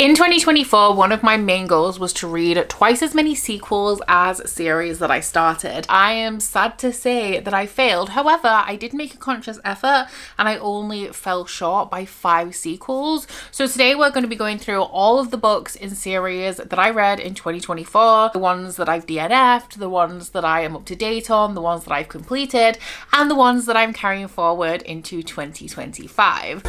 In 2024, one of my main goals was to read twice as many sequels as series that I started. I am sad to say that I failed. However, I did make a conscious effort and I only fell short by 5 sequels. So today we're going to be going through all of the books in series that I read in 2024, the ones that I've DNF'd, the ones that I am up to date on, the ones that I've completed, and the ones that I'm carrying forward into 2025.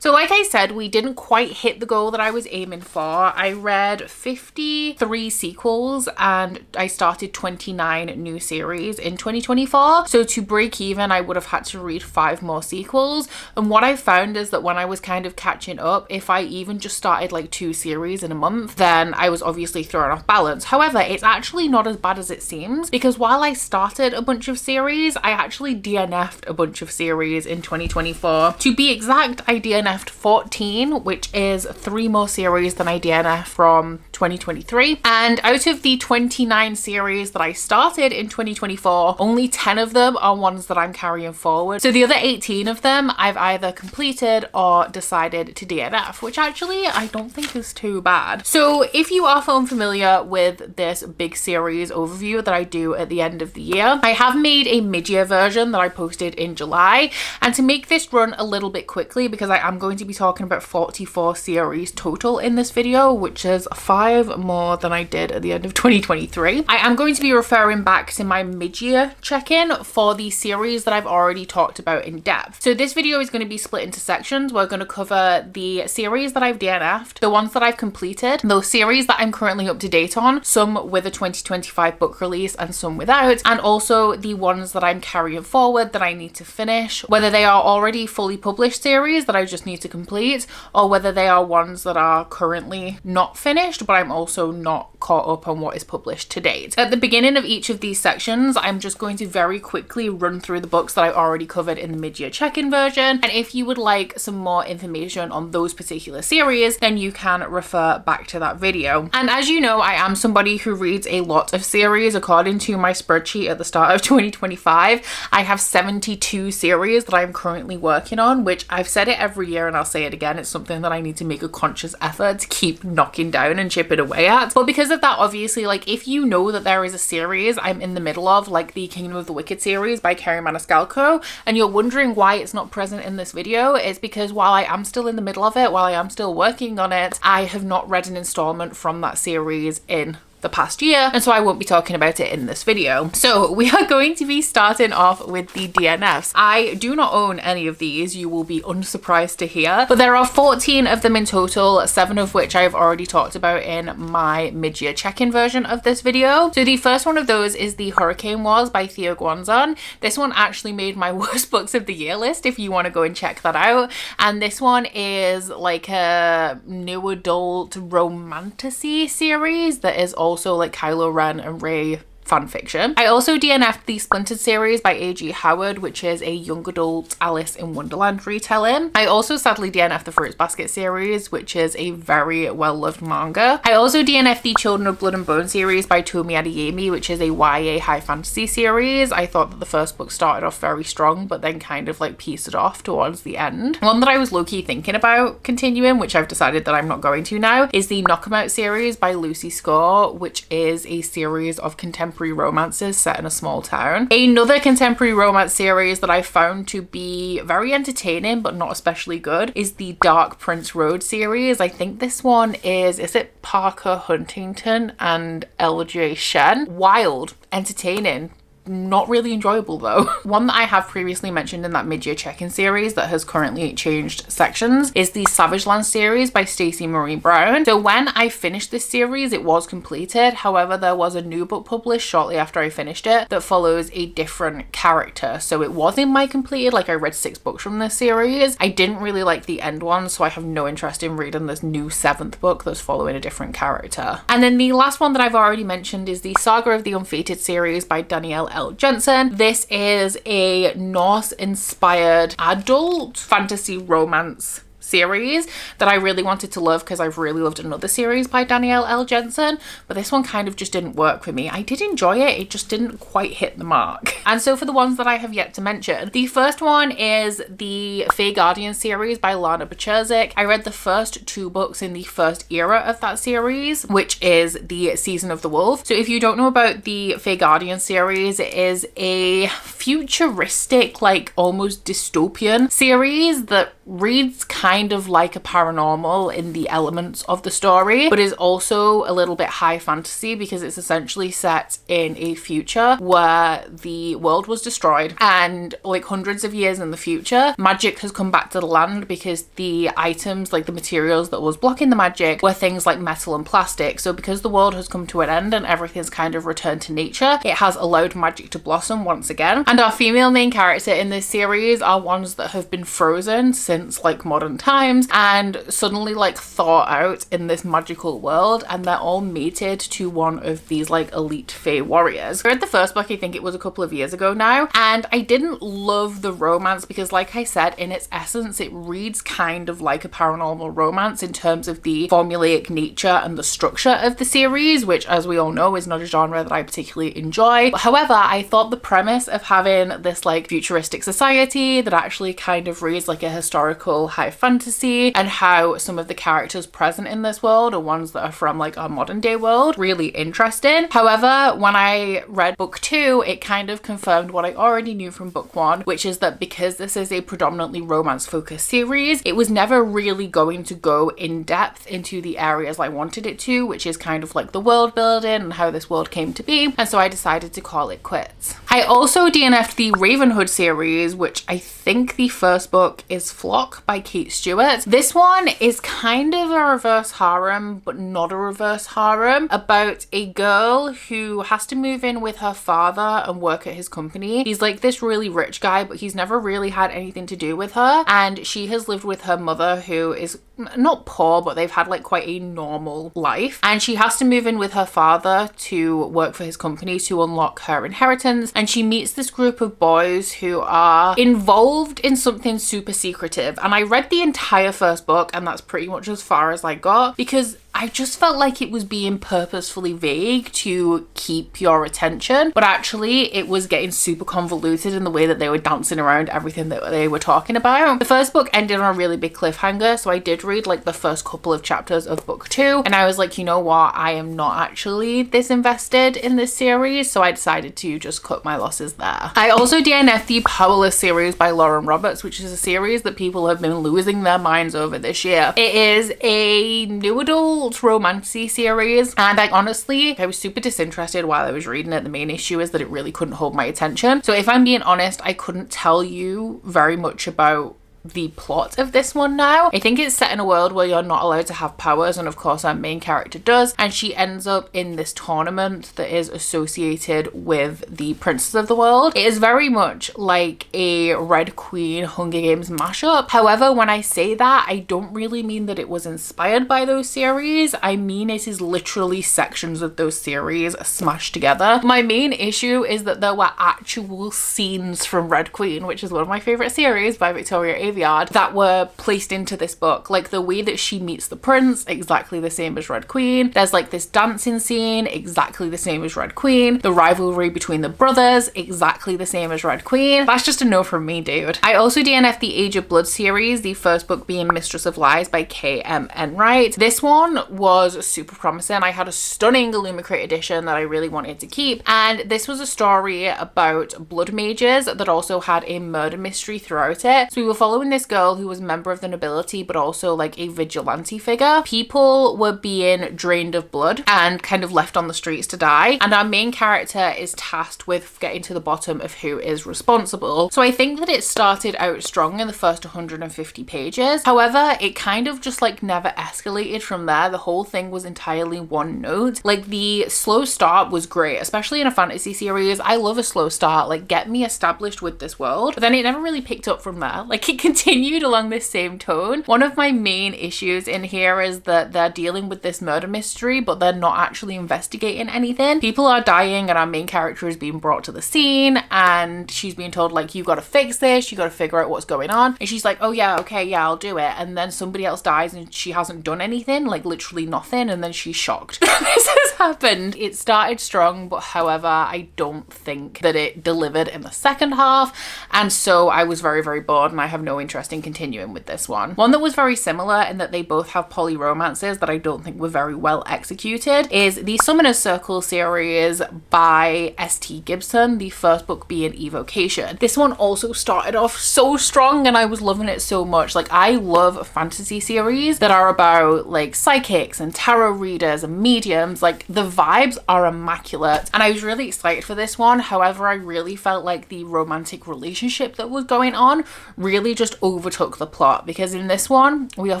So like I said, we didn't quite hit the goal that I was aiming for. I read 53 sequels and I started 29 new series in 2024. So to break even, I would have had to read 5 more sequels. And what I found is that when I was kind of catching up, if I even just started like 2 series in a month, then I was obviously thrown off balance. However, it's actually not as bad as it seems, because while I started a bunch of series, I actually DNF'd a bunch of series in 2024. To be exact, I DNF'd 14, which is 3 more series than I DNF'd from 2023. And out of the 29 series that I started in 2024, only 10 of them are ones that I'm carrying forward. So the other 18 of them I've either completed or decided to DNF, which actually I don't think is too bad. So if you are unfamiliar with this big series overview that I do at the end of the year, I have made a mid-year version that I posted in July. And to make this run a little bit quickly, because I am going to be talking about 44 series total in this video, which is 5 more than I did at the end of 2023. I am going to be referring back to my mid-year check-in for the series that I've already talked about in depth. So this video is going to be split into sections. We're going to cover the series that I've DNF'd, the ones that I've completed, those series that I'm currently up to date on, some with a 2025 book release and some without, and also the ones that I'm carrying forward that I need to finish, whether they are already fully published series that I just need to complete, or whether they are ones that are currently not finished but I'm also not caught up on what is published to date. At the beginning of each of these sections, I'm just going to very quickly run through the books that I already covered in the mid-year check-in version, and if you would like some more information on those particular series, then you can refer back to that video. And as you know, I am somebody who reads a lot of series. According to my spreadsheet at the start of 2025, I have 72 series that I'm currently working on, which I've said it every year and I'll say it again, it's something that I need to make a conscious effort to keep knocking down and chipping away at. But because of that, obviously, like if you know that there is a series I'm in the middle of, like the Kingdom of the Wicked series by Kerry Maniscalco, and you're wondering why it's not present in this video, it's because while I am still in the middle of it, while I am still working on it, I have not read an installment from that series in the past year, and so I won't be talking about it in this video. So we are going to be starting off with the DNFs. I do not own any of these, you will be unsurprised to hear, but there are 14 of them in total, 7 of which I have already talked about in my mid-year check-in version of this video. So the first one of those is The Hurricane Wars by Theo Guanzon. This one actually made my worst books of the year list if you want to go and check that out, and this one is like a new adult romantasy series that is also like Kylo Ren and Rey fan fiction. I also DNF'd the Splintered series by A.G. Howard, which is a young adult Alice in Wonderland retelling. I also sadly DNF'd the Fruits Basket series, which is a very well-loved manga. I also DNF'd the Children of Blood and Bone series by Tomi Adeyemi, which is a YA high fantasy series. I thought that the first book started off very strong, but then kind of like peaced off towards the end. One that I was low-key thinking about continuing, which I've decided that I'm not going to now, is the Knockabout series by Lucy Score, which is a series of contemporary romances set in a small town. Another contemporary romance series that I found to be very entertaining but not especially good is the Dark Prince Road series. I think this one is it Parker Huntington and LJ Shen? Wild, entertaining, not really enjoyable though. One that I have previously mentioned in that mid-year check-in series that has currently changed sections is the Savage Land series by Stacey Marie Brown. So when I finished this series, it was completed. However, there was a new book published shortly after I finished it that follows a different character. So it was in my completed, like I read 6 books from this series. I didn't really like the end one, so I have no interest in reading this new 7th book that's following a different character. And then the last one that I've already mentioned is the Saga of the Unfated series by Danielle L. Jensen. This is a Norse-inspired adult fantasy romance series that I really wanted to love because I've really loved another series by Danielle L. Jensen, but this one kind of just didn't work for me. I did enjoy it, it just didn't quite hit the mark. And so for the ones that I have yet to mention, the first one is the Fae Guardian series by Lana Bachurzik. I read the first 2 books in the first era of that series, which is the Season of the Wolf. So if you don't know about the Fae Guardian series, it is a futuristic, like almost dystopian series that reads kind of like a paranormal in the elements of the story, but is also a little bit high fantasy because it's essentially set in a future where the world was destroyed, and like hundreds of years in the future, magic has come back to the land because the items, like the materials that was blocking the magic, were things like metal and plastic. So because the world has come to an end and everything's kind of returned to nature, it has allowed magic to blossom once again. And our female main character in this series are ones that have been frozen since like modern times and suddenly like thaw out in this magical world, and they're all mated to one of these like elite fae warriors. I read the first book, I think it was a couple of years ago now, and I didn't love the romance because, like I said, in its essence it reads kind of like a paranormal romance in terms of the formulaic nature and the structure of the series, which, as we all know, is not a genre that I particularly enjoy. However, I thought the premise of having this like futuristic society that actually kind of reads like a historical high fantasy, and how some of the characters present in this world are ones that are from like our modern day world, really interesting. However, when I read book 2, it kind of confirmed what I already knew from book 1, which is that because this is a predominantly romance focused series, it was never really going to go in depth into the areas I wanted it to, which is kind of like the world building and how this world came to be, and so I decided to call it quits. I also DNF'd the Ravenhood series, which I think the first book is Flock by Kate Stewart. This one is kind of a reverse harem, but not a reverse harem, about a girl who has to move in with her father and work at his company. He's like this really rich guy, but he's never really had anything to do with her, and she has lived with her mother, who is not poor, but they've had like quite a normal life, and she has to move in with her father to work for his company to unlock her inheritance. And she meets this group of boys who are involved in something super secretive, and I read the entire first book and that's pretty much as far as I got because I just felt like it was being purposefully vague to keep your attention, but actually it was getting super convoluted in the way that they were dancing around everything that they were talking about. The first book ended on a really big cliffhanger, so I did read like the first couple of chapters of book 2, and I was like, you know what, I am not actually this invested in this series, so I decided to just cut my losses there. I also DNF'd the Powerless series by Lauren Roberts, which is a series that people have been losing their minds over this year. It is a new adult romancy series, and I was super disinterested while I was reading it. The main issue is that it really couldn't hold my attention, so if I'm being honest, I couldn't tell you very much about the plot of this one now. I think it's set in a world where you're not allowed to have powers, and of course our main character does, and she ends up in this tournament that is associated with the princes of the world. It is very much like a Red Queen Hunger Games mashup. However, when I say that, I don't really mean that it was inspired by those series. I mean it is literally sections of those series smashed together. My main issue is that there were actual scenes from Red Queen, which is one of my favorite series by Victoria Aveyard, that were placed into this book. Like the way that she meets the prince, exactly the same as Red Queen. There's like this dancing scene, exactly the same as Red Queen. The rivalry between the brothers, exactly the same as Red Queen. That's just a no from me, dude. I also DNF'd the Age of Blood series, the first book being Mistress of Lies by K.M. Enright. This one was super promising. I had a stunning Illumicrate edition that I really wanted to keep, and this was a story about blood mages that also had a murder mystery throughout it. So we were following this girl who was a member of the nobility, but also like a vigilante figure. People were being drained of blood and kind of left on the streets to die, and our main character is tasked with getting to the bottom of who is responsible. So I think that it started out strong in the first 150 pages. However, it kind of just like never escalated from there. The whole thing was entirely one note. Like the slow start was great, especially in a fantasy series. I love a slow start, like get me established with this world, but then it never really picked up from there. Like it continued along this same tone. One of my main issues in here is that they're dealing with this murder mystery, but they're not actually investigating anything. People are dying and our main character is being brought to the scene and she's being told like, you got to fix this, you got to figure out what's going on. And she's like, oh yeah, okay, yeah, I'll do it. And then somebody else dies and she hasn't done anything, like literally nothing. And then she's shocked this has happened. It started strong, but however, I don't think that it delivered in the second half. And so I was very, very bored and I have no interest in continuing with this one. One that was very similar in that they both have poly romances that I don't think were very well executed is the Summoner's Circle series by S.T. Gibson, the first book being Evocation. This one also started off so strong and I was loving it so much. Like, I love fantasy series that are about like psychics and tarot readers and mediums. Like, the vibes are immaculate and I was really excited for this one. However, I really felt like the romantic relationship that was going on really just overtook the plot, because in this one we are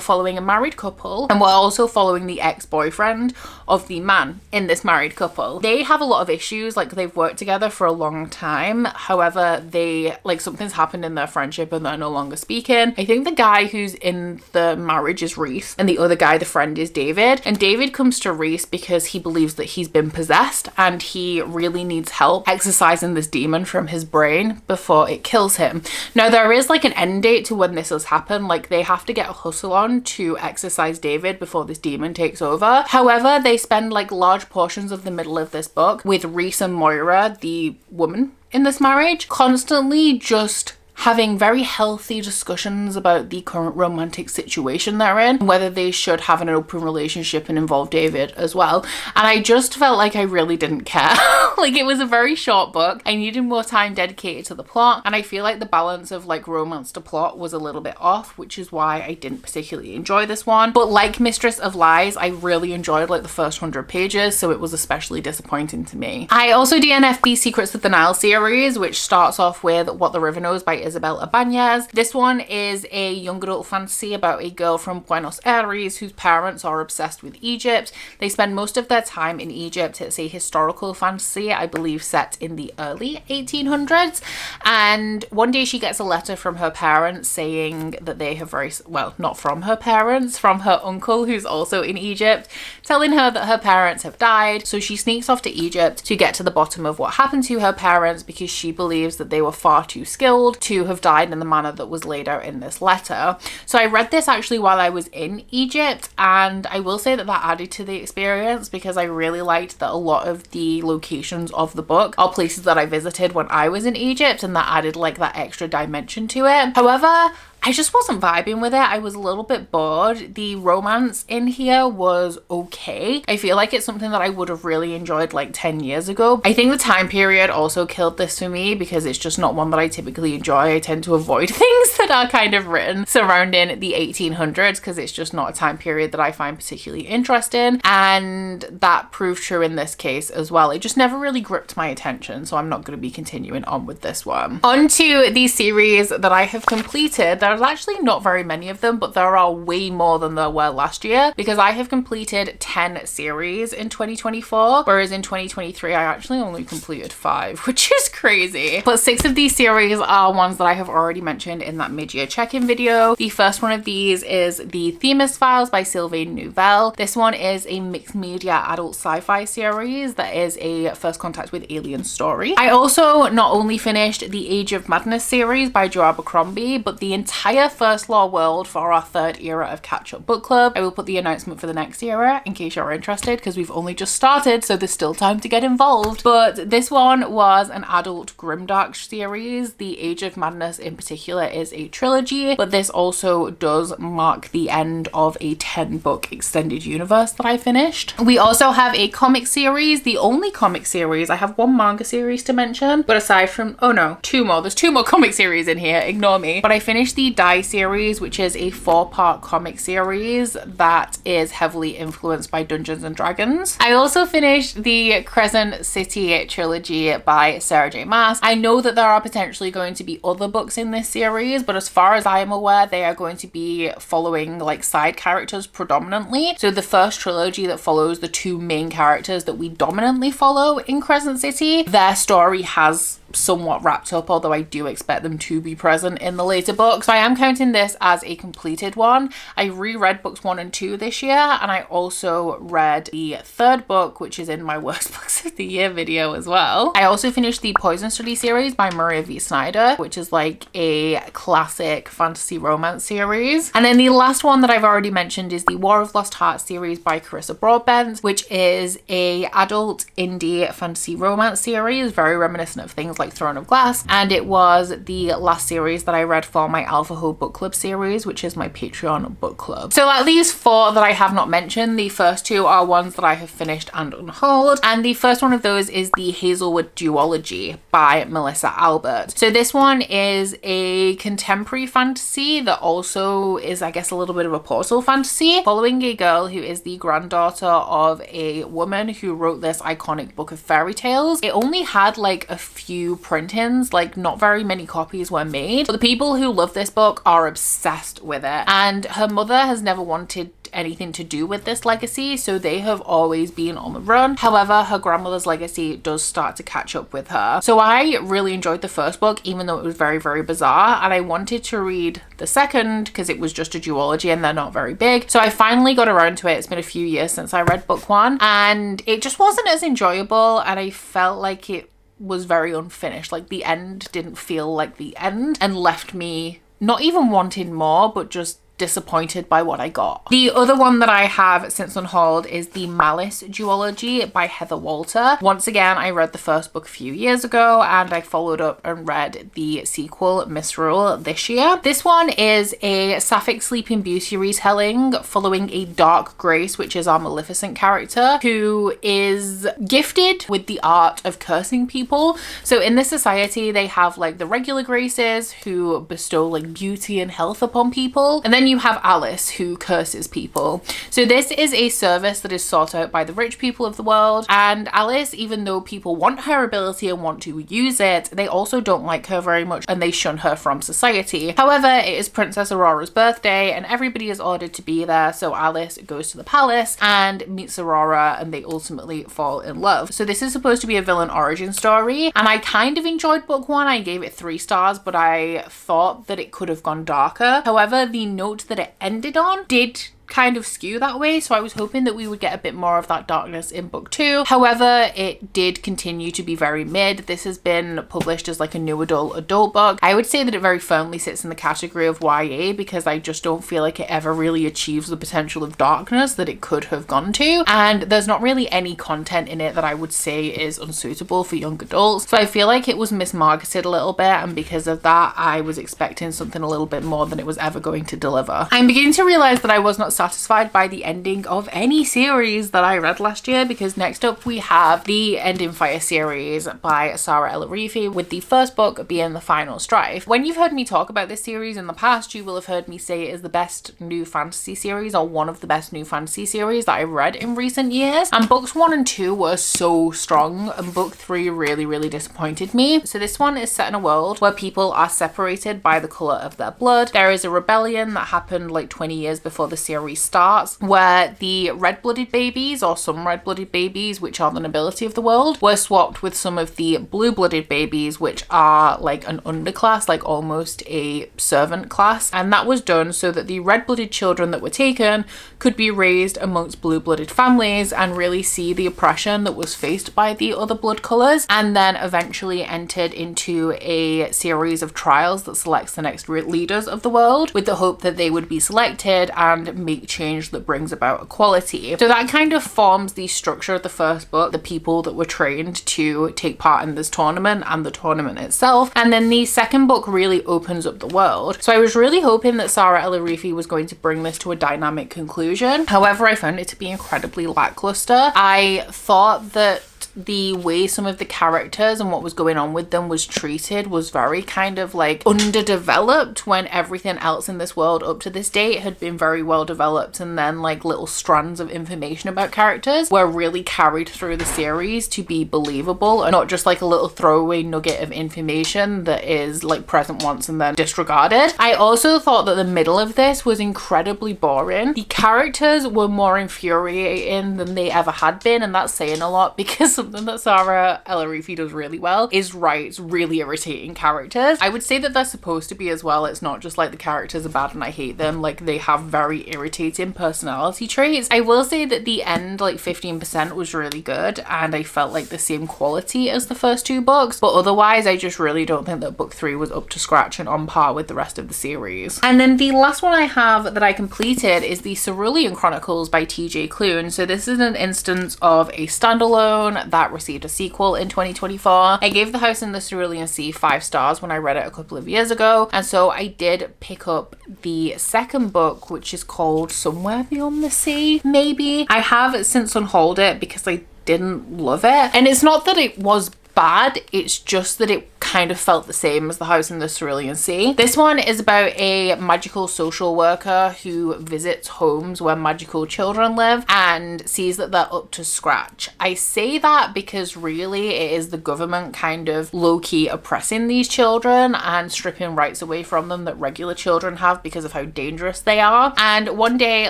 following a married couple and we're also following the ex-boyfriend of the man in this married couple. They have a lot of issues, like they've worked together for a long time. However, they like something's happened in their friendship and they're no longer speaking. I think the guy who's in the marriage is Reese and the other guy, the friend, is David. And David comes to Reese because he believes that he's been possessed and he really needs help exorcising this demon from his brain before it kills him. Now, there is like an end date to when this has happened. Like, they have to get a hustle on to exorcise David before this demon takes over. However, they spend like large portions of the middle of this book with Reese and Moira, the woman in this marriage, constantly just having very healthy discussions about the current romantic situation they're in, whether they should have an open relationship and involve David as well. And I just felt like I really didn't care. Like, it was a very short book. I needed more time dedicated to the plot, and I feel like the balance of like romance to plot was a little bit off, which is why I didn't particularly enjoy this one. But like Mistress of Lies, I really enjoyed like the first 100 pages, so it was especially disappointing to me. I also DNF'd the Secrets of the Nile series, which starts off with What the River Knows by Isabel Ibanez. This one is a young adult fantasy about a girl from Buenos Aires whose parents are obsessed with Egypt. They spend most of their time in Egypt. It's a historical fantasy, I believe, set in the early 1800s. And one day she gets a letter from her parents saying that they have well, not from her parents, from her uncle who's also in Egypt, telling her that her parents have died. So she sneaks off to Egypt to get to the bottom of what happened to her parents, because she believes that they were far too skilled to have died in the manner that was laid out in this letter. So I read this actually while I was in Egypt, and I will say that that added to the experience, because I really liked that a lot of the locations of the book are places that I visited when I was in Egypt, and that added like that extra dimension to it. However, I just wasn't vibing with it. I was a little bit bored. The romance in here was okay. I feel like it's something that I would have really enjoyed like 10 years ago. I think the time period also killed this for me, because it's just not one that I typically enjoy. I tend to avoid things that are kind of written surrounding the 1800s, because it's just not a time period that I find particularly interesting. And that proved true in this case as well. It just never really gripped my attention, so I'm not going to be continuing on with this one. On to the series that I have completed. There's actually not very many of them, but there are way more than there were last year, because I have completed 10 series in 2024, whereas in 2023 I actually only completed 5, which is crazy. But 6 of these series are ones that I have already mentioned in that mid-year check-in video. The first one of these is the Themis Files by Sylvain Nouvelle. This one is a mixed media adult sci-fi series that is a first contact with alien story. I also not only finished the Age of Madness series by Joe Abercrombie, but the entire First Law world for our 3rd era of catch-up book club. I will put the announcement for the next era in case you're interested, because we've only just started, so there's still time to get involved. But this one was an adult grimdark series. The Age of Madness in particular is a trilogy, but this also does mark the end of a 10-book extended universe that I finished. We also have a comic series, the only comic series. I have one manga series to mention, but aside from, oh no, 2 more. There's 2 more comic series in here, ignore me. But I finished the Die series, which is a 4-part comic series that is heavily influenced by Dungeons and Dragons. I also finished the Crescent City trilogy by Sarah J Maas. I know that there are potentially going to be other books in this series, but as far as I am aware, they are going to be following like side characters predominantly. So the first trilogy that follows the 2 main characters that we dominantly follow in Crescent City, their story has somewhat wrapped up, although I do expect them to be present in the later books. So I am counting this as a completed one. I reread books 1 and 2 this year, and I also read the third book, which is in my worst books of the year video as well. I also finished the Poison Study series by Maria V. Snyder, which is like a classic fantasy romance series. And then the last one that I've already mentioned is the War of Lost Hearts series by Carissa Broadbent, which is a adult indie fantasy romance series, very reminiscent of things like Throne of Glass, and it was the last series that I read for my Alpha Ho book club series, which is my Patreon book club. So at least 4 that I have not mentioned. The first 2 are ones that I have finished and unhauled, and the first one of those is the Hazelwood Duology by Melissa Albert. So this one is a contemporary fantasy that also is, I guess, a little bit of a portal fantasy, following a girl who is the granddaughter of a woman who wrote this iconic book of fairy tales. It only had like a few printings, like not very many copies were made, but the people who love this book are obsessed with it, and her mother has never wanted anything to do with this legacy, so they have always been on the run. However, her grandmother's legacy does start to catch up with her. So I really enjoyed the first book, even though it was very, very bizarre, and I wanted to read the second because it was just a duology and they're not very big. So I finally got around to it. It's been a few years since I read book 1, and it just wasn't as enjoyable, and I felt like it was very unfinished. Like the end didn't feel like the end and left me not even wanting more, but just disappointed by what I got. The other one that I have since unhauled is the Malice duology by Heather Walter. Once again, I read the first book a few years ago, and I followed up and read the sequel, Misrule, this year. This one is a Sapphic Sleeping Beauty retelling following a Dark Grace, which is our Maleficent character, who is gifted with the art of cursing people. So in this society, they have like the regular Graces who bestow like beauty and health upon people, and then you have Alice, who curses people. So this is a service that is sought out by the rich people of the world, and Alice, even though people want her ability and want to use it, they also don't like her very much and they shun her from society. However, it is Princess Aurora's birthday and everybody is ordered to be there, so Alice goes to the palace and meets Aurora, and they ultimately fall in love. So this is supposed to be a villain origin story, and I kind of enjoyed book 1. I gave it 3 stars, but I thought that it could have gone darker. However, the note that it ended on did kind of skew that way, so I was hoping that we would get a bit more of that darkness in book 2. However, it did continue to be very mid. This has been published as like a new adult book. I would say that it very firmly sits in the category of YA because I just don't feel like it ever really achieves the potential of darkness that it could have gone to, and there's not really any content in it that I would say is unsuitable for young adults. So I feel like it was mismarketed a little bit, and because of that I was expecting something a little bit more than it was ever going to deliver. I'm beginning to realize that I was not satisfied by the ending of any series that I read last year, because next up we have the Ending Fire series by Sarah El-Arifi, with the first book being The Final Strife. When you've heard me talk about this series in the past, you will have heard me say it is the best new fantasy series, or one of the best new fantasy series that I've read in recent years, and books 1 and 2 were so strong, and book 3 really disappointed me. So this one is set in a world where people are separated by the colour of their blood. There is a rebellion that happened like 20 years before the series starts, where the red-blooded babies, or some red-blooded babies, which are the nobility of the world, were swapped with some of the blue-blooded babies, which are like an underclass, like almost a servant class, and that was done so that the red-blooded children that were taken could be raised amongst blue-blooded families and really see the oppression that was faced by the other blood colours, and then eventually entered into a series of trials that selects the next leaders of the world, with the hope that they would be selected and make change that brings about equality. So that kind of forms the structure of the first book, the people that were trained to take part in this tournament and the tournament itself, and then the second book really opens up the world. So I was really hoping that Sarah El-Arifi was going to bring this to a dynamic conclusion. However, I found it to be incredibly lackluster. I thought that the way some of the characters and what was going on with them was treated was very kind of like underdeveloped, when everything else in this world up to this date had been very well developed, and then like little strands of information about characters were really carried through the series to be believable, and not just like a little throwaway nugget of information that is like present once and then disregarded. I also thought that the middle of this was incredibly boring. The characters were more infuriating than they ever had been, and that's saying a lot because something that Sarah El-Arifi does really well is writes really irritating characters. I would say that they're supposed to be as well. It's not just like the characters are bad and I hate them. Like, they have very irritating personality traits. I will say that the end, like 15%, was really good and I felt like the same quality as the first two books, but otherwise I just really don't think that book 3 was up to scratch and on par with the rest of the series. And then the last one I have that I completed is the Cerulean Chronicles by TJ Klune. So this is an instance of a standalone that received a sequel in 2024. I gave The House in the Cerulean Sea 5 stars when I read it a couple of years ago, and so I did pick up the second book, which is called Somewhere Beyond the Sea, maybe. I have since unhauled it because I didn't love it, and it's not that it was bad, it's just that it kind of felt the same as The House in the Cerulean Sea. This one is about a magical social worker who visits homes where magical children live and sees that they're up to scratch. I say that because really it is the government kind of low-key oppressing these children and stripping rights away from them that regular children have because of how dangerous they are. And one day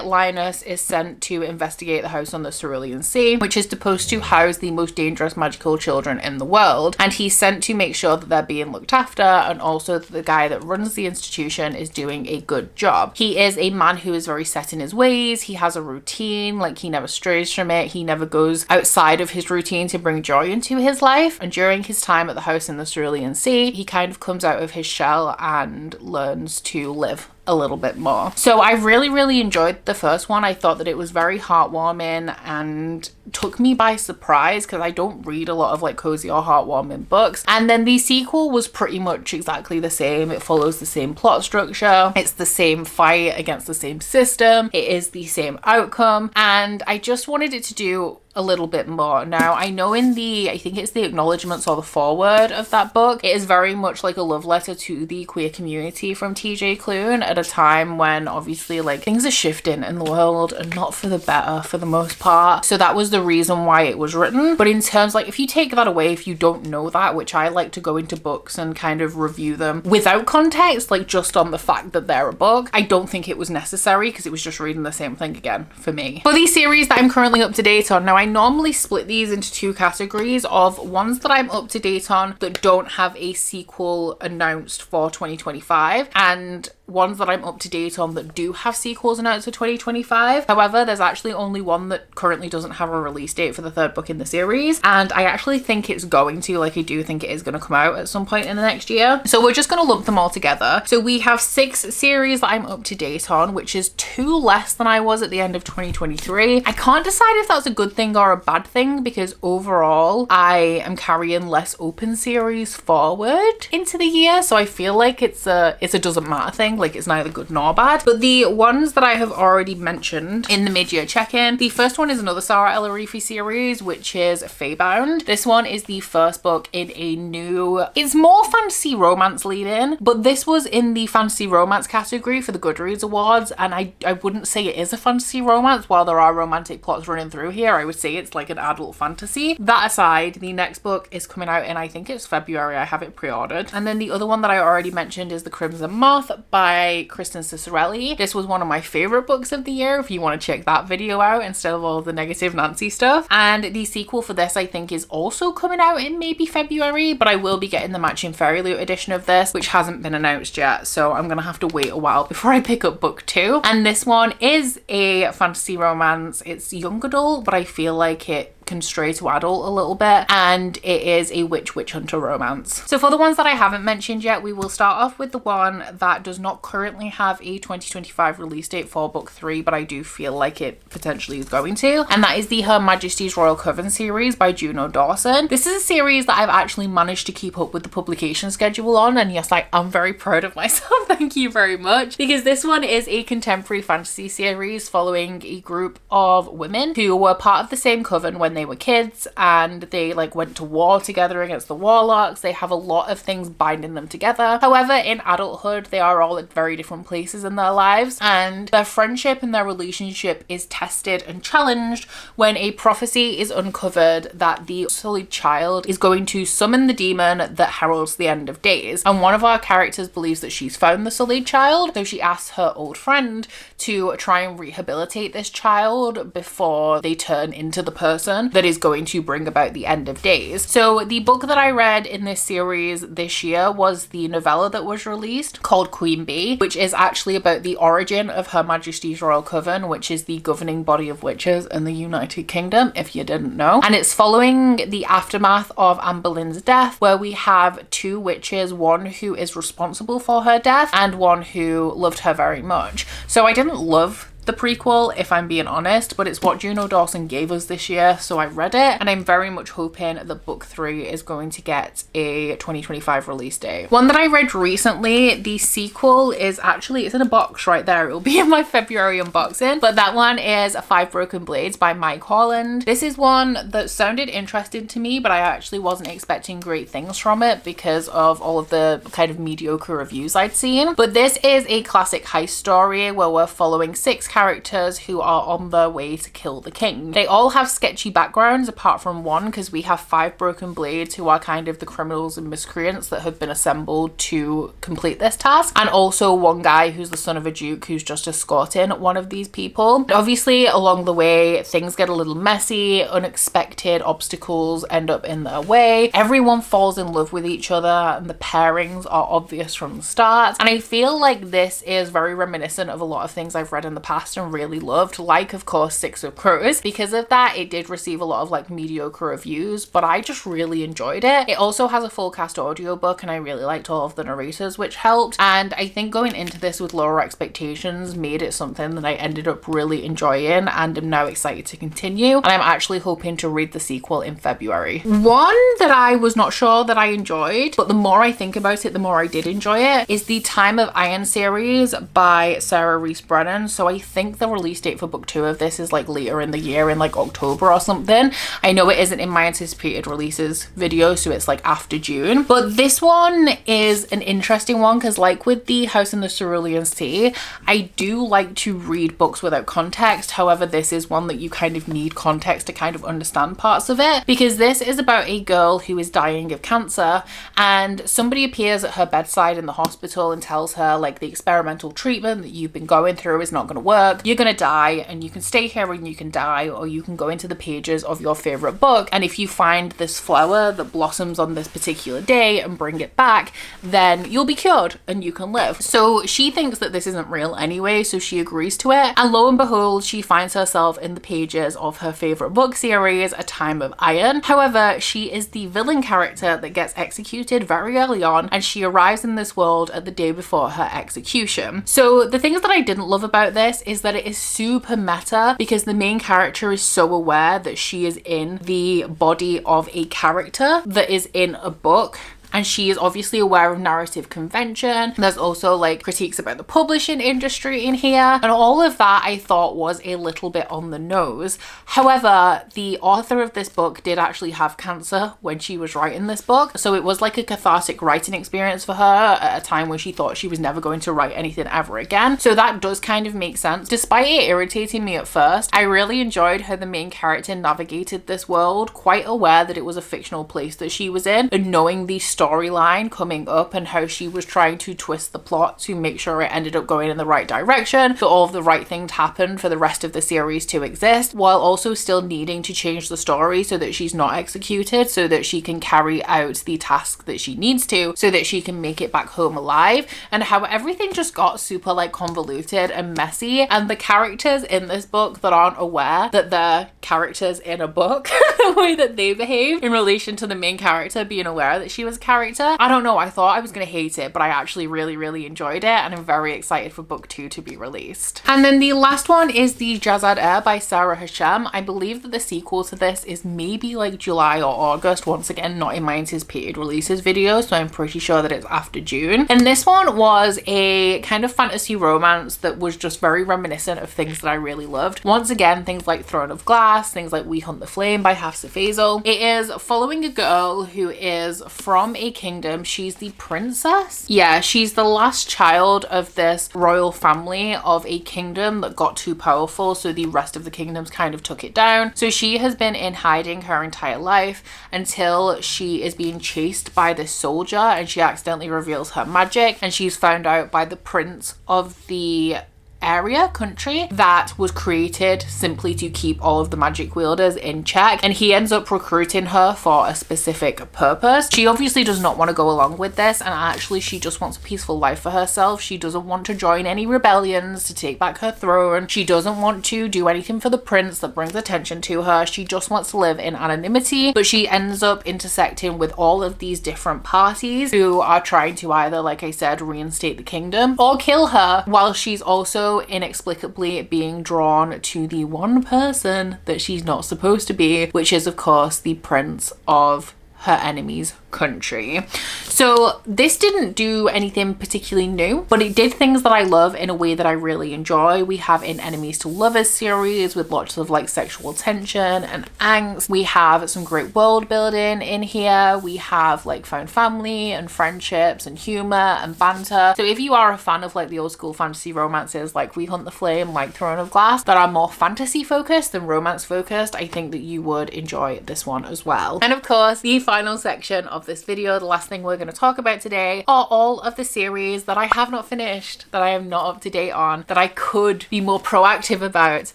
Linus is sent to investigate the House on the Cerulean Sea, which is supposed to house the most dangerous magical children in the world, and he's sent to make sure that they're being looked after and also that the guy that runs the institution is doing a good job. He is a man who is very set in his ways. He has a routine, like he never strays from it. He never goes outside of his routine to bring joy into his life. And during his time at the House in the Cerulean Sea, he kind of comes out of his shell and learns to live a little bit more. So I really enjoyed the first one. I thought that it was very heartwarming and took me by surprise because I don't read a lot of like cozy or heartwarming books. And then the sequel was pretty much exactly the same. It follows the same plot structure. It's the same fight against the same system. It is the same outcome. And I just wanted it to do a little bit more. Now, I know in the, I think it's the acknowledgements or the foreword of that book, it is very much like a love letter to the queer community from TJ Klune at a time when obviously like things are shifting in the world and not for the better for the most part. So that was the reason why it was written. But in terms like if you take that away, if you don't know that, which I like to go into books and kind of review them without context, like just on the fact that they're a book, I don't think it was necessary because it was just reading the same thing again for me. For these series that I'm currently up to date on, now I normally split these into two categories of ones that I'm up to date on that don't have a sequel announced for 2025 and ones that I'm up to date on that do have sequels announced for 2025. However, there's actually only one that currently doesn't have a release date for the third book in the series, and I actually think it's going to, like I do think it is going to come out at some point in the next year. So we're just going to lump them all together. So we have 6 series that I'm up to date on, which is 2 less than I was at the end of 2023. I can't decide if that's a good thing or a bad thing because overall I am carrying less open series forward into the year, so I feel like it's a doesn't matter thing. Like it's neither good nor bad. But the ones that I have already mentioned in the mid-year check-in, the first one is another Sarah El-Arifi series, which is Feybound. This one is the first book in a new, it's more fantasy romance lead-in, but this was in the fantasy romance category for the Goodreads Awards, and I wouldn't say it is a fantasy romance. While there are romantic plots running through here, I would say it's like an adult fantasy. That aside, the next book is coming out in, I think it's February. I have it pre-ordered. And then the other one that I already mentioned is The Crimson Moth by Kristen Cicerelli. This was one of my favorite books of the year if you want to check that video out instead of all the negative Nancy stuff. And the sequel for this I think is also coming out in maybe February, but I will be getting the matching Fairy Loot edition of this, which hasn't been announced yet, so I'm gonna have to wait a while before I pick up book 2. And this one is a fantasy romance. It's young adult, but I feel like it can stray to adult a little bit, and it is a witch hunter romance. So for the ones that I haven't mentioned yet, we will start off with the one that does not currently have a 2025 release date for book 3, but I do feel like it potentially is going to, and that is the Her Majesty's Royal Coven series by Juno Dawson. This is a series that I've actually managed to keep up with the publication schedule on, and yes, I'm very proud of myself. Thank you very much, because this one is a contemporary fantasy series following a group of women who were part of the same coven when they were kids, and they like went to war together against the warlocks. They have a lot of things binding them together. However, in adulthood, they are all at very different places in their lives, and their friendship and their relationship is tested and challenged when a prophecy is uncovered that the Sullied Child is going to summon the demon that heralds the end of days. And one of our characters believes that she's found the Sullied Child, so she asks her old friend to try and rehabilitate this child before they turn into the person coven that is going to bring about the end of days. So the book that I read in this series this year was the novella that was released called Queen Bee, which is actually about the origin of Her Majesty's Royal Coven, which is the governing body of witches in the United Kingdom, if you didn't know. And it's following the aftermath of Anne Boleyn's death, where we have two witches, one who is responsible for her death and one who loved her very much. So I didn't love the prequel, if I'm being honest, but it's what Juno Dawson gave us this year, so I read it, and I'm very much hoping that book 3 is going to get a 2025 release date. One that I read recently, the sequel is actually, it's in a box right there, it'll be in my February unboxing, but that one is Five Broken Blades by Mike Holland. This is one that sounded interesting to me, but I actually wasn't expecting great things from it because of all of the kind of mediocre reviews I'd seen. But this is a classic heist story where we're following 6 characters who are on their way to kill the king. They all have sketchy backgrounds apart from one, because we have 5 broken blades who are kind of the criminals and miscreants that have been assembled to complete this task, and also one guy who's the son of a duke who's just escorting one of these people. Obviously along the way things get a little messy, unexpected obstacles end up in their way, everyone falls in love with each other, and the pairings are obvious from the start. And I feel like this is very reminiscent of a lot of things I've read in the past and really loved, like of course Six of Crows. Because of that, it did receive a lot of like mediocre reviews, but I just really enjoyed it. It also has a full cast audiobook, and I really liked all of the narrators, which helped. And I think going into this with lower expectations made it something that I ended up really enjoying, and am now excited to continue. And I'm actually hoping to read the sequel in February. One that I was not sure that I enjoyed, but the more I think about it, the more I did enjoy it, is the Time of Iron series by Sarah Rees Brennan. So I think the release date for book 2 of this is like later in the year, in like October or something. I know it isn't in my anticipated releases video, so it's like after June. But this one is an interesting one because, like with the House in the Cerulean Sea, I do like to read books without context. However, this is one that you kind of need context to kind of understand parts of it, because this is about a girl who is dying of cancer, and somebody appears at her bedside in the hospital and tells her like the experimental treatment that you've been going through is not going to work. You're going to die, and you can stay here and you can die, or you can go into the pages of your favorite book, and if you find this flower that blossoms on this particular day and bring it back, then you'll be cured and you can live. So she thinks that this isn't real anyway, so she agrees to it, and lo and behold, she finds herself in the pages of her favorite book series, A Time of Iron. However, she is the villain character that gets executed very early on, and she arrives in this world at the day before her execution. So the things that I didn't love about this is that it is super meta, because the main character is so aware that she is in the body of a character that is in a book. And she is obviously aware of narrative convention. There's also like critiques about the publishing industry in here, and all of that I thought was a little bit on the nose. However, the author of this book did actually have cancer when she was writing this book, so it was like a cathartic writing experience for her at a time when she thought she was never going to write anything ever again. So that does kind of make sense. Despite it irritating me at first, I really enjoyed how the main character navigated this world, quite aware that it was a fictional place that she was in, and knowing the storyline coming up and how she was trying to twist the plot to make sure it ended up going in the right direction, so all of the right things happened for the rest of the series to exist, while also still needing to change the story so that she's not executed, so that she can carry out the task that she needs to, so that she can make it back home alive. And how everything just got super like convoluted and messy, and the characters in this book that aren't aware that they're characters in a book, the way that they behave in relation to the main character being aware that she was a character. I don't know, I thought I was gonna hate it, but I actually really enjoyed it, and I'm very excited for book 2 to be released. And then the last one is the Jazad Air by Sarah Hashem. I believe that the sequel to this is maybe like July or August, once again not in my anticipated releases video, so I'm pretty sure that it's after June. And this one was a kind of fantasy romance that was just very reminiscent of things that I really loved. Once again, things like Throne of Glass, things like We Hunt the Flame by Hafsa Faisal. It is following a girl who is from a kingdom. She's the princess. Yeah, she's the last child of this royal family of a kingdom that got too powerful, so the rest of the kingdoms kind of took it down. So she has been in hiding her entire life until she is being chased by this soldier, and she accidentally reveals her magic, and she's found out by the prince of the country that was created simply to keep all of the magic wielders in check, and he ends up recruiting her for a specific purpose. She obviously does not want to go along with this, and actually she just wants a peaceful life for herself. She doesn't want to join any rebellions to take back her throne. She doesn't want to do anything for the prince that brings attention to her. She just wants to live in anonymity, but she ends up intersecting with all of these different parties who are trying to either, like I said, reinstate the kingdom or kill her, while she's also inexplicably being drawn to the one person that she's not supposed to be, which is of course the prince of her enemy's country. So this didn't do anything particularly new, but it did things that I love in a way that I really enjoy. We have an enemies to lovers series with lots of like sexual tension and angst. We have some great world building in here. We have like found family and friendships and humor and banter. So if you are a fan of like the old school fantasy romances like We Hunt the Flame, like Throne of Glass, that are more fantasy focused than romance focused, I think that you would enjoy this one as well. And of course, the final section of this video, the last thing we're going to talk about today, are all of the series that I have not finished, that I am not up to date on, that I could be more proactive about,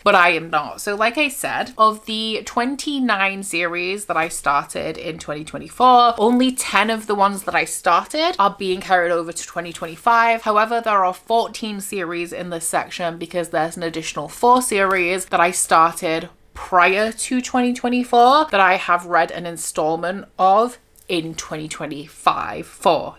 but I am not. So like I said, of the 29 series that I started in 2024, only 10 of the ones that I started are being carried over to 2025. However, there are 14 series in this section because there's an additional 4 series that I started prior to 2024 that I have read an installment of in 2024,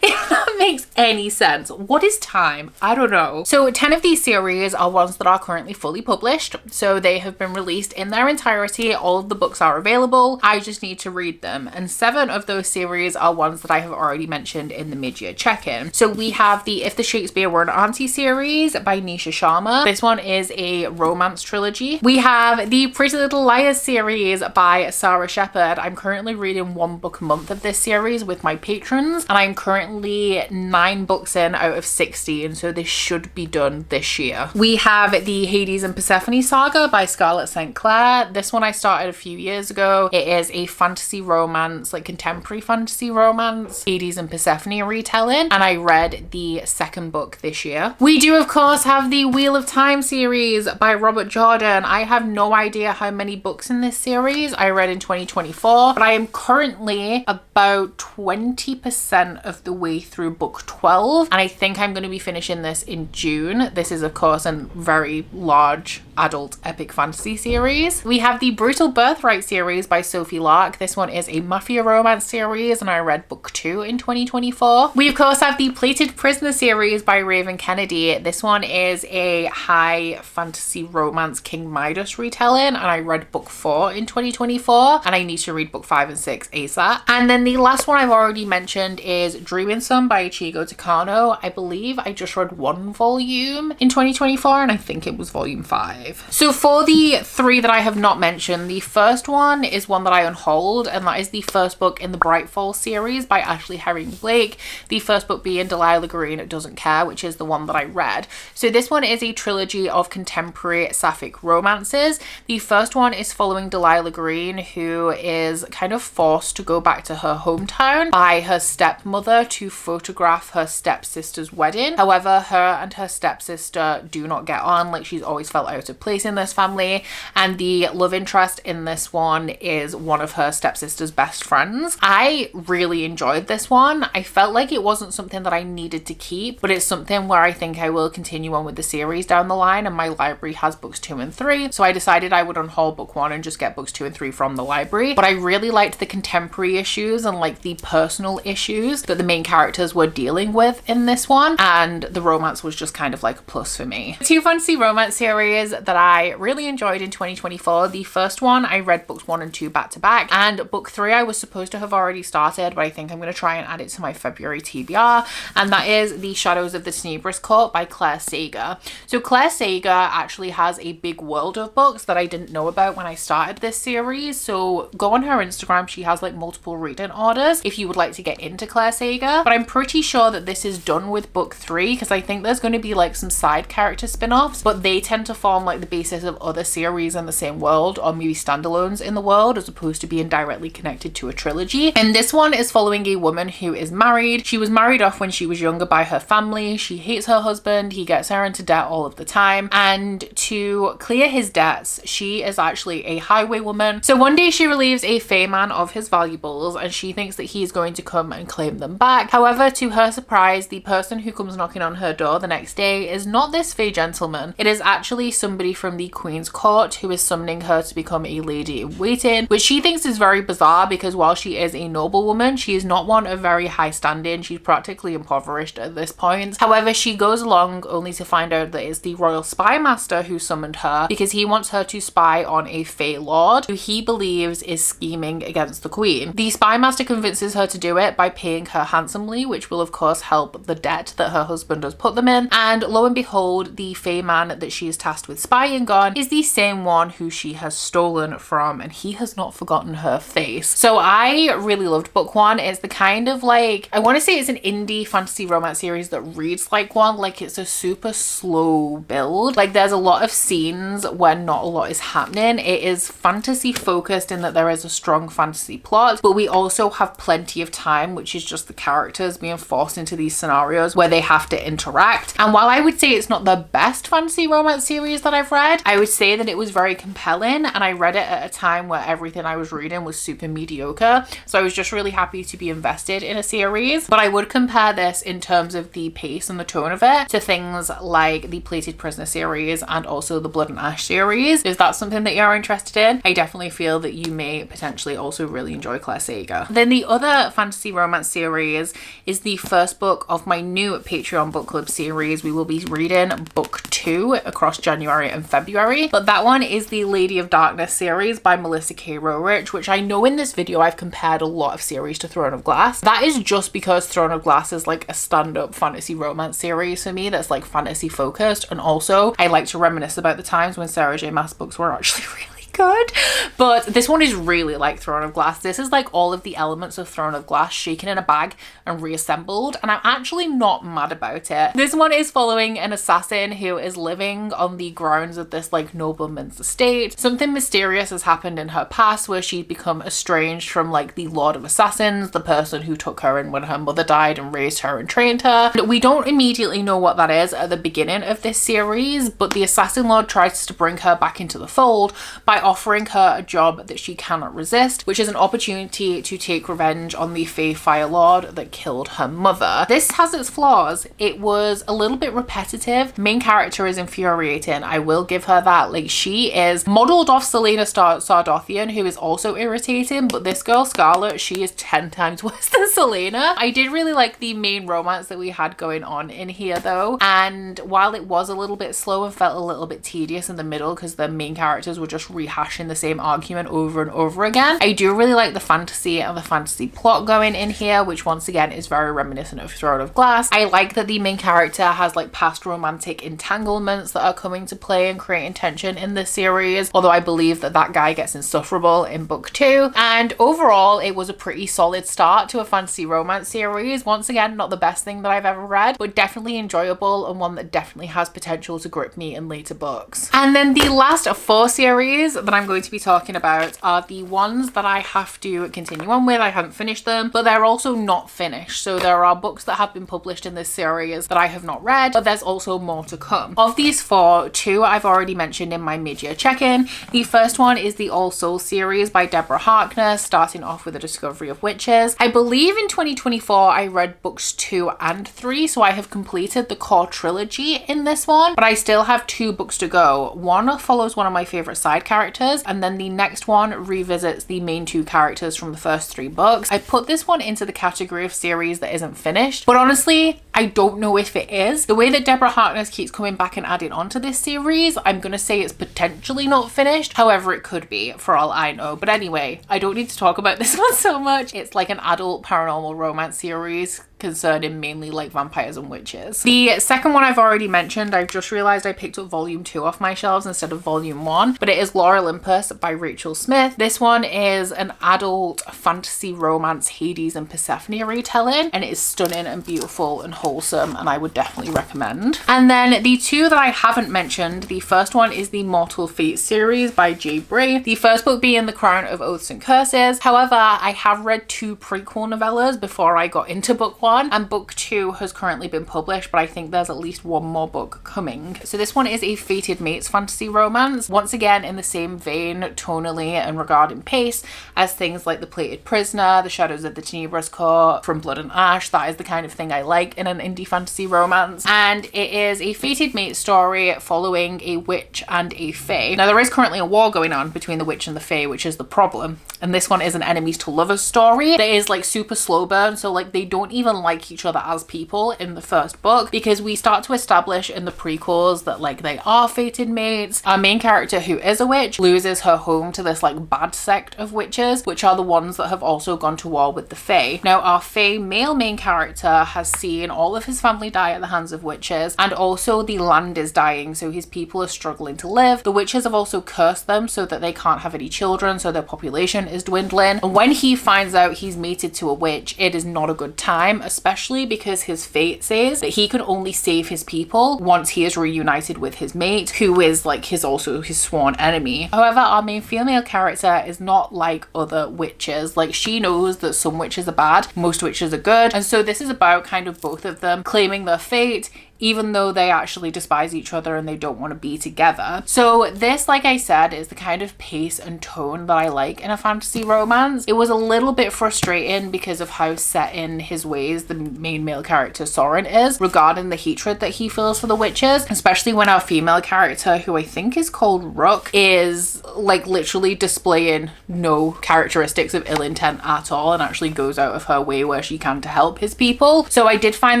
if that makes any sense. What is time? I don't know. So 10 of these series are ones that are currently fully published, so they have been released in their entirety. All of the books are available, I just need to read them, and 7 of those series are ones that I have already mentioned in the mid-year check-in. So we have the If the Shakespeare Were an Auntie series by Nisha Sharma. This one is a romance trilogy. We have the Pretty Little Liars series by Sarah Shepherd. I'm currently reading 1 book a month of this series with my patrons, and I'm currently 9 books in out of 60, and so this should be done this year. We have the Hades and Persephone saga by Scarlett St. Clair. This one I started a few years ago. It is a fantasy romance, like contemporary fantasy romance, Hades and Persephone retelling, and I read the 2nd book this year. We do of course have the Wheel of Time series by Robert Jordan. I have no idea how many books in this series I read in 2024, but I am currently about 20% of the way through book 12, and I think I'm going to be finishing this in June. This is of course a very large adult epic fantasy series. We have the Brutal Birthright series by Sophie Lark. This one is a mafia romance series, and I read book 2 in 2024. We of course have the Plated Prisoner series by Raven Kennedy. This one is a high fantasy romance King Midas retelling, and I read book 4 in 2024, and I need to read book 5 and 6 ASAP. And then the last one I've already mentioned is Dreaming Some by Ichigo Takano. I believe I just read 1 volume in 2024, and I think it was volume 5. So for the 3 that I have not mentioned, the first one is one that I unhold, and that is the first book in the Brightfall series by Ashley Herring Blake. The first book being Delilah Green Doesn't Care, which is the one that I read. So this one is a trilogy of contemporary sapphic romances. The first one is following Delilah Green, who is kind of forced to go back to her hometown by her stepmother to photograph her stepsister's wedding. However, her and her stepsister do not get on. Like, she's always felt out of place in this family, and the love interest in this one is one of her stepsister's best friends. I really enjoyed this one. I felt like it wasn't something that I needed to keep, but it's something where I think I will continue on with the series down the line, and my library has books 2 and 3, so I decided I would unhaul book 1 and just get books 2 and 3 from the library. But I really liked the contemporary issues and like the personal issues that the main characters were dealing with in this one, and the romance was just kind of like a plus for me. 2 fantasy romance series that I really enjoyed in 2024. The first one I read books 1 and 2 back to back, and book 3 I was supposed to have already started, but I think I'm going to try and add it to my February TBR, and that is The Shadows of the Tenebrous Court by Claire Sager. So Claire Sager actually has a big world of books that I didn't know about when I started this series, so go on her Instagram. she has like multiple reading orders if you would like to get into Claire Sager. But I'm pretty sure that this is done with book 3 because I think there's going to be like some side character spin-offs, but they tend to form like the basis of other series in the same world, or maybe standalones in the world, as opposed to being directly connected to a trilogy. And this one is following a woman who is married. She was married off when she was younger by her family. She hates her husband. He gets her into debt all of the time. And to clear his debts, she is actually a highwaywoman. So one day she relieves a Fey man of his valuables and she thinks that he's going to come and claim them back. However, to her surprise, the person who comes knocking on her door the next day is not this Fey gentleman. It is actually somebody from the Queen's Court who is summoning her to become a lady in waiting, which she thinks is very bizarre because while she is a noblewoman, she is not one of very high standing. She's practically impoverished at this point. However, she goes along only to find out that it's the royal spy master who summoned her because he wants her to spy on a Fey lord who he believes is scheming against the Queen. The spy master convinces her to do it by paying her handsomely, which will of course help the debt that her husband has put them in. And lo and behold, the Fey man that she is tasked with spying on is the same one who she has stolen from, and he has not forgotten her face. So I really loved book 1. It's the kind of like, I want to say it's an indie fantasy romance series that reads like one. Like, it's a super slow build. Like, there's a lot of scenes where not a lot is happening. It is fantasy focused in that there is a strong fantasy plot, but we also have plenty of time, which is just the characters being forced into these scenarios where they have to interact. And while I would say it's not the best fantasy romance series that I've read, I would say that it was very compelling, and I read it at a time where everything I was reading was super mediocre. So I was just really happy to be invested in a series. But I would compare this in terms of the pace and the tone of it to things like the Plated Prisoner series and also the Blood and Ash series. Is that something that you're interested in? I definitely feel that you may potentially also really enjoy Claire Sager. Then the other fantasy romance series is the first book of my new Patreon book club series. We will be reading book 2 across January and February, but that one is the Lady of Darkness series by Melissa K. Rowrich, which I know in this video I've compared a lot of series to Throne of Glass. That is just because Throne of Glass is like a stand-up fantasy romance series for me that's like fantasy focused, and also I like to reminisce about the times when Sarah J. Maas books were actually really good. But this one is really like Throne of Glass. This is like all of the elements of Throne of Glass shaken in a bag and reassembled, and I'm actually not mad about it. This one is following an assassin who is living on the grounds of this like nobleman's estate. Something mysterious has happened in her past where she's become estranged from like the Lord of Assassins, the person who took her in when her mother died and raised her and trained her. We don't immediately know what that is at the beginning of this series, but the Assassin Lord tries to bring her back into the fold by offering her a job that she cannot resist, which is an opportunity to take revenge on the Fey Fire Lord that killed her mother. This has its flaws. It was a little bit repetitive. Main character is infuriating. I will give her that. Like, she is modeled off Selena Sardothian, who is also irritating, but this girl Scarlet, she is 10 times worse than Selena. I did really like the main romance that we had going on in here though, and while it was a little bit slow and felt a little bit tedious in the middle because the main characters were just rehashing the same argument over and over again, I do really like the fantasy and the fantasy plot going in here, which once again is very reminiscent of Throne of Glass. I like that the main character has like past romantic entanglements that are coming to play and creating tension in this series, although I believe that that guy gets insufferable in book 2. And overall, it was a pretty solid start to a fantasy romance series. Once again, not the best thing that I've ever read, but definitely enjoyable and one that definitely has potential to grip me in later books. And then the last 4 series that I'm going to be talking about are the ones that I have to continue on with. I haven't finished them, but they're also not finished. So there are books that have been published in this series that I have not read, but there's also more to come. Of these 4, 2 I've already mentioned in my mid-year check-in. The first one is the All Souls series by Deborah Harkness, starting off with The Discovery of Witches. I believe in 2024 I read books 2 and 3, so I have completed the core trilogy in this one, but I still have 2 books to go. One follows one of my favorite side characters, and then the next one revisits the main 2 characters from the first 3 books. I put this one into the category of series that isn't finished, but honestly, I don't know if it is. The way that Deborah Harkness keeps coming back and adding on to this series, I'm gonna say it's potentially not finished. However, it could be for all I know. But anyway, I don't need to talk about this one so much. It's like an adult paranormal romance series concerning mainly like vampires and witches. The second one I've already mentioned. I've just realized I picked up volume 2 off my shelves instead of volume 1, but it is Lore Olympus by Rachel Smith. This one is an adult fantasy romance Hades and Persephone retelling, and it is stunning and beautiful and wholesome, and I would definitely recommend. And then the two that I haven't mentioned, the first one is the Mortal Fate series by J. Bray, the first book being The Crown of Oaths and Curses. However, I have read 2 prequel novellas before I got into book 1, and book 2 has currently been published, but I think there's at least one more book coming. So this one is a fated mates fantasy romance, once again in the same vein tonally and regarding pace as things like The Plated Prisoner, The Shadows of the Tenebrous Court, From Blood and Ash. That is the kind of thing I like in an indie fantasy romance, and it is a fated mate story following a witch and a fae. Now there is currently a war going on between the witch and the fae, which is the problem, and this one is an enemies to lovers story that is like super slow burn, so like they don't even like each other as people in the first book, because we start to establish in the prequels that like they are fated mates. Our main character, who is a witch, loses her home to this like bad sect of witches, which are the ones that have also gone to war with the fae. Now our fae male main character has seen all of his family die at the hands of witches, and also the land is dying, so his people are struggling to live. The witches have also cursed them so that they can't have any children, so their population is dwindling. And when he finds out he's mated to a witch, it is not a good time, especially because his fate says that he can only save his people once he is reunited with his mate, who is like also his sworn enemy. However, our main female character is not like other witches. Like, she knows that some witches are bad, most witches are good, and so this is about kind of both of them claiming their fate, even though they actually despise each other and they don't want to be together. So this, like I said, is the kind of pace and tone that I like in a fantasy romance. It was a little bit frustrating because of how set in his ways the main male character Soren is regarding the hatred that he feels for the witches, especially when our female character, who I think is called Rook, is like literally displaying no characteristics of ill intent at all and actually goes out of her way where she can to help his people. So I did find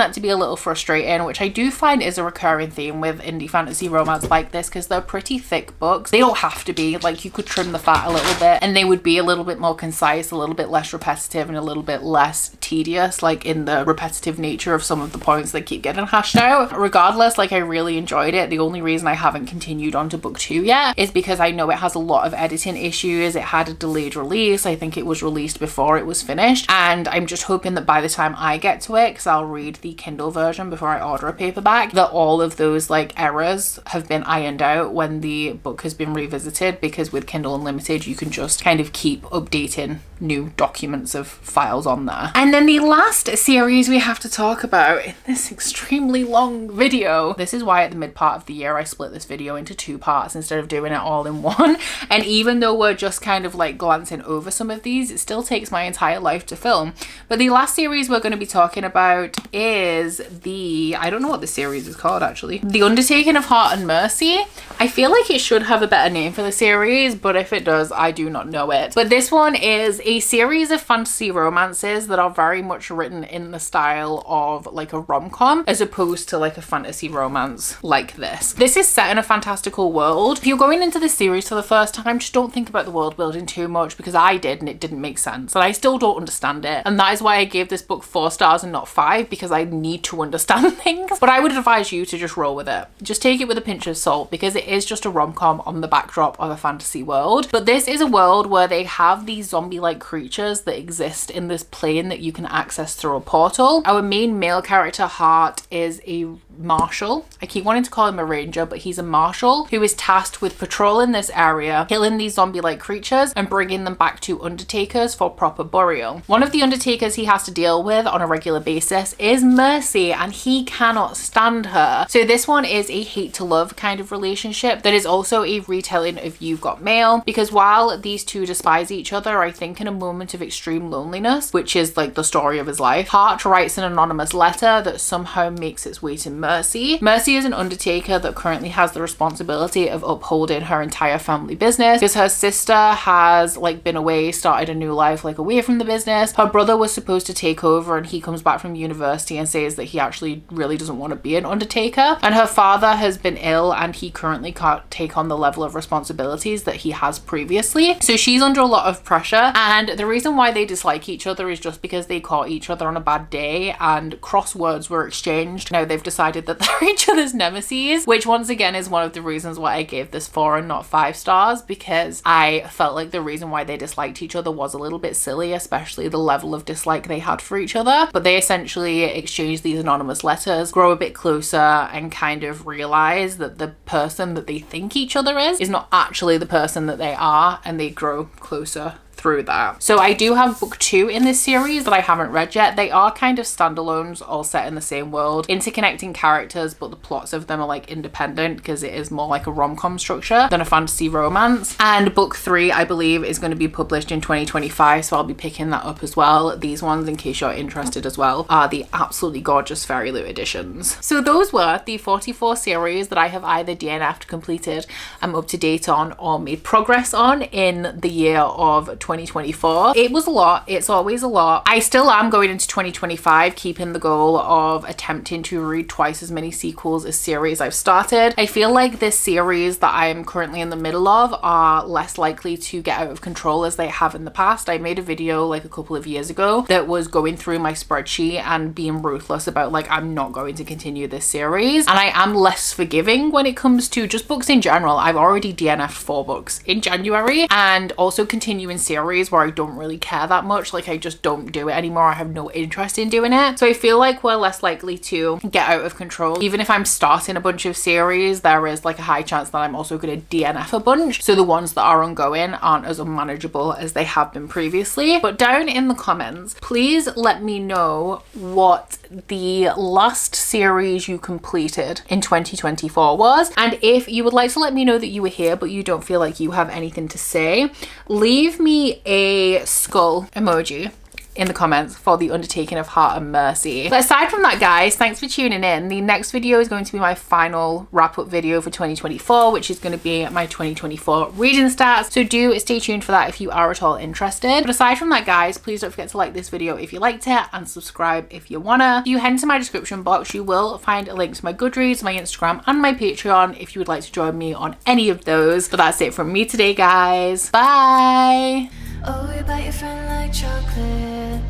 that to be a little frustrating, which I do find is a recurring theme with indie fantasy romance like this, because they're pretty thick books. They don't have to be, like, you could trim the fat a little bit and they would be a little bit more concise, a little bit less repetitive, and a little bit less tedious, like in the repetitive nature of some of the points that keep getting hashed out. Regardless, like, I really enjoyed it. The only reason I haven't continued on to book 2 yet is because I know it has a lot of editing issues. It had a delayed release. I think it was released before it was finished, and I'm just hoping that by the time I get to it, because I'll read the Kindle version before I order a paperback, that all of those like errors have been ironed out when the book has been revisited, because with Kindle Unlimited you can just kind of keep updating new documents of files on there. And then the last series we have to talk about in this extremely long video, this is why at the mid part of the year I split this video into 2 parts instead of doing it all in one, and even though we're just kind of like glancing over some of these, it still takes my entire life to film. But the last series we're going to be talking about is I don't know what the series is called actually. The Undertaking of Heart and Mercy. I feel like it should have a better name for the series, but if it does, I do not know it. But this one is a series of fantasy romances that are very much written in the style of like a rom-com as opposed to like a fantasy romance like this. This is set in a fantastical world. If you're going into this series for the first time, just don't think about the world building too much, because I did and it didn't make sense, and I still don't understand it, and that is why I gave this book 4 stars and not 5, because I need to understand things. But I would advise you to just roll with it. Just take it with a pinch of salt, because it is just a rom-com on the backdrop of a fantasy world. But this is a world where they have these zombie-like creatures that exist in this plane that you can access through a portal. Our main male character, Hart, is a marshal. I keep wanting to call him a ranger, but he's a marshal who is tasked with patrolling this area, killing these zombie-like creatures and bringing them back to undertakers for proper burial. One of the undertakers he has to deal with on a regular basis is Mercy, and he cannot stand her. So this one is a hate to love kind of relationship that is also a retelling of You've Got Mail, because while these two despise each other, I think in a moment of extreme loneliness, which is like the story of his life, Hart writes an anonymous letter that somehow makes its way to Mercy. Mercy is an undertaker that currently has the responsibility of upholding her entire family business because her sister has like been away, started a new life like away from the business. Her brother was supposed to take over and he comes back from university and says that he actually really doesn't want to be an undertaker. And her father has been ill and he currently can't take on the level of responsibilities that he has previously. So she's under a lot of pressure, and the reason why they dislike each other is just because they caught each other on a bad day and crosswords were exchanged. Now they've decided that they're each other's nemesis, which once again is one of the reasons why I gave this 4 and not 5 stars, because I felt like the reason why they disliked each other was a little bit silly, especially the level of dislike they had for each other. But they essentially exchange these anonymous letters, grow a bit closer, and kind of realize that the person that they think each other is not actually the person that they are, and they grow closer through that. So I do have book 2 in this series that I haven't read yet. They are kind of standalones, all set in the same world, interconnecting characters, but the plots of them are like independent because it is more like a rom-com structure than a fantasy romance. And book 3 I believe is going to be published in 2025, so I'll be picking that up as well. These ones, in case you're interested as well, are the absolutely gorgeous Fairy Loot editions. So those were the 44 series that I have either DNF'd, completed, I'm up to date on, or made progress on in the year of 2024. It was a lot. It's always a lot. I still am going into 2025 keeping the goal of attempting to read twice as many sequels as series I've started. I feel like this series that I'm currently in the middle of are less likely to get out of control as they have in the past. I made a video like a couple of years ago that was going through my spreadsheet and being ruthless about like, I'm not going to continue this series, and I am less forgiving when it comes to just books in general. I've already DNF'd 4 books in January, and also continuing series where I don't really care that much. Like I just don't do it anymore. I have no interest in doing it. So I feel like we're less likely to get out of control. Even if I'm starting a bunch of series, there is like a high chance that I'm also going to DNF a bunch. So the ones that are ongoing aren't as unmanageable as they have been previously. But down in the comments, please let me know what the last series you completed in 2024 was. And if you would like to let me know that you were here but you don't feel like you have anything to say, leave me a skull emoji in the comments for the undertaking of Heart and Mercy. But aside from that, guys, thanks for tuning in. The next video is going to be my final wrap-up video for 2024, which is going to be my 2024 reading stats. So do stay tuned for that if you are at all interested. But aside from that, guys, please don't forget to like this video if you liked it and subscribe if you wanna. If you head into my description box, you will find a link to my Goodreads, my Instagram, and my Patreon if you would like to join me on any of those. But that's it from me today, guys. Bye! Oh, you bite your friend like chocolate.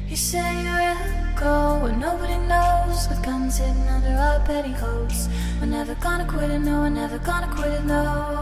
You say you'll go when nobody knows, with guns hidden under our petticoats. We're never gonna quit it, no, we're never gonna quit it, no.